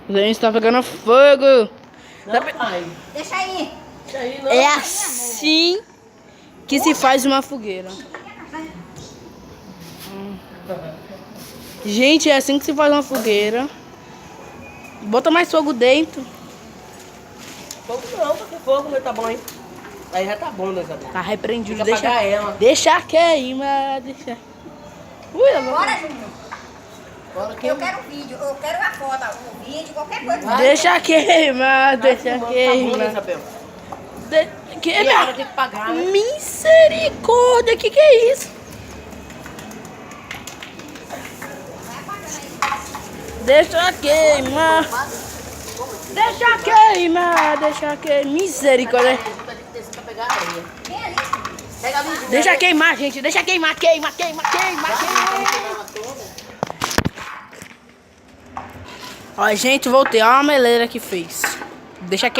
Gente, tá pegando fogo. Não, pai. Deixa aí. Deixa aí, não. É assim que se faz uma fogueira. Gente, é assim que se faz uma fogueira. Bota mais fogo dentro. Fogo não, tá com fogo, mas tá bom, hein? Aí já tá bom, né, Isabel? Tá repreendido. Tem que apagar ela. Deixa queimar, deixa. Ui, ela... Bora, Júnior. Bora que Eu quero um vídeo, eu quero uma foto, um vídeo, qualquer coisa. Deixa queimar, deixa Tá bom, né, queimar. Isabel? Que E ela tem que pagar, né? Misericórdia, que é isso? Deixa queimar. Deixa queimar, deixa queimar. Misericórdia. Pra pegar areia. Vem ali. Pega ali. Deixa queimar, gente. Deixa queimar, queima. Ó, gente, voltei. Olha a meleira que fez. Deixa queimar.